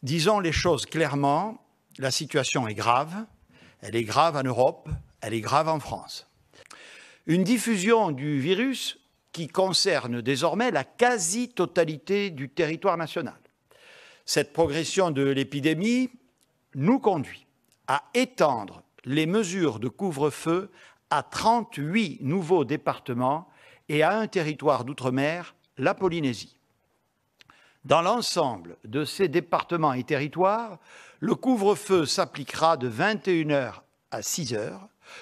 Disons les choses clairement, la situation est grave. Elle est grave en Europe, elle est grave en France. Une diffusion du virus qui concerne désormais la quasi-totalité du territoire national. Cette progression de l'épidémie nous conduit à étendre les mesures de couvre-feu à 38 nouveaux départements et à un territoire d'outre-mer, la Polynésie. Dans l'ensemble de ces départements et territoires, le couvre-feu s'appliquera de 21h à 6h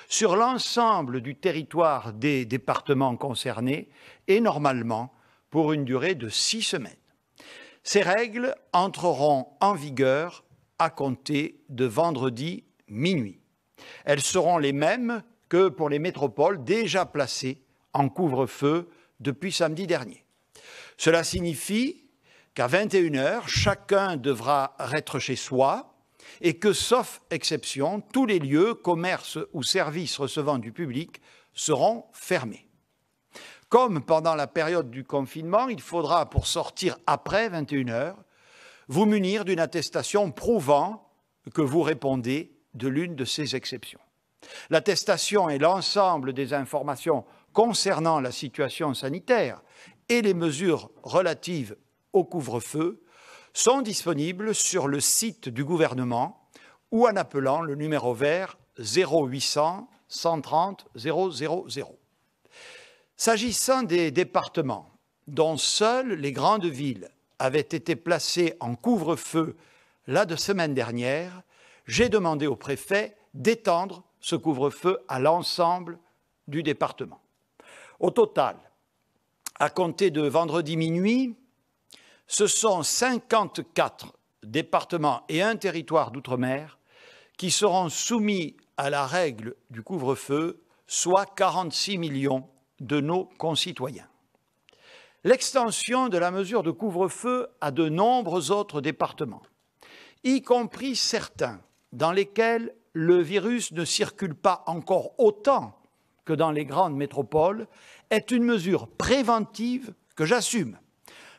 sur l'ensemble du territoire des départements concernés et normalement pour une durée de 6 semaines. Ces règles entreront en vigueur à compter de vendredi minuit. Elles seront les mêmes que pour les métropoles déjà placées en couvre-feu depuis samedi dernier. Cela signifie qu'à 21h, chacun devra être chez soi et que, sauf exception, tous les lieux, commerces ou services recevant du public seront fermés. Comme pendant la période du confinement, il faudra, pour sortir après 21h, vous munir d'une attestation prouvant que vous répondez de l'une de ces exceptions. L'attestation et l'ensemble des informations concernant la situation sanitaire et les mesures relatives au couvre-feu sont disponibles sur le site du gouvernement ou en appelant le numéro vert 0800 130 000. S'agissant des départements dont seules les grandes villes avaient été placées en couvre-feu la semaine dernière, j'ai demandé au préfet d'étendre ce couvre-feu à l'ensemble du département. Au total, à compter de vendredi minuit, ce sont 54 départements et un territoire d'outre-mer qui seront soumis à la règle du couvre-feu, soit 46 millions de nos concitoyens. L'extension de la mesure de couvre-feu à de nombreux autres départements, y compris certains dans lesquels le virus ne circule pas encore autant que dans les grandes métropoles, est une mesure préventive que j'assume.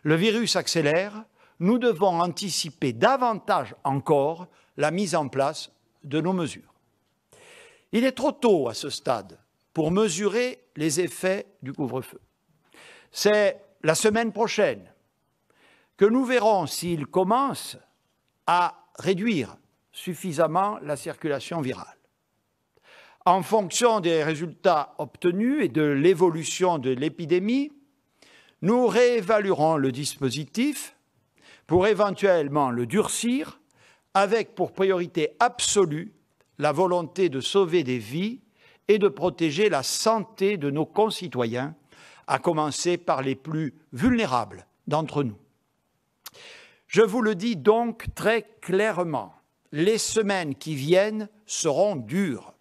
Le virus accélère, nous devons anticiper davantage encore la mise en place de nos mesures. Il est trop tôt à ce stade pour mesurer les effets du couvre-feu. C'est la semaine prochaine que nous verrons s'il commence à réduire suffisamment la circulation virale. En fonction des résultats obtenus et de l'évolution de l'épidémie, nous réévaluerons le dispositif pour éventuellement le durcir, avec pour priorité absolue la volonté de sauver des vies et de protéger la santé de nos concitoyens, à commencer par les plus vulnérables d'entre nous. Je vous le dis donc très clairement, les semaines qui viennent seront dures.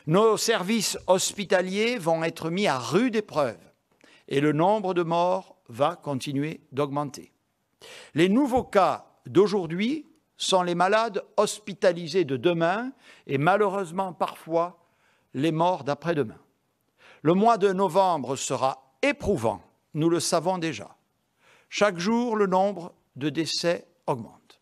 Nos services hospitaliers vont être mis à rude épreuve et le nombre de morts va continuer d'augmenter. Les nouveaux cas d'aujourd'hui sont les malades hospitalisés de demain et malheureusement parfois les morts d'après-demain. Le mois de novembre sera éprouvant, nous le savons déjà. Chaque jour, le nombre de décès augmente.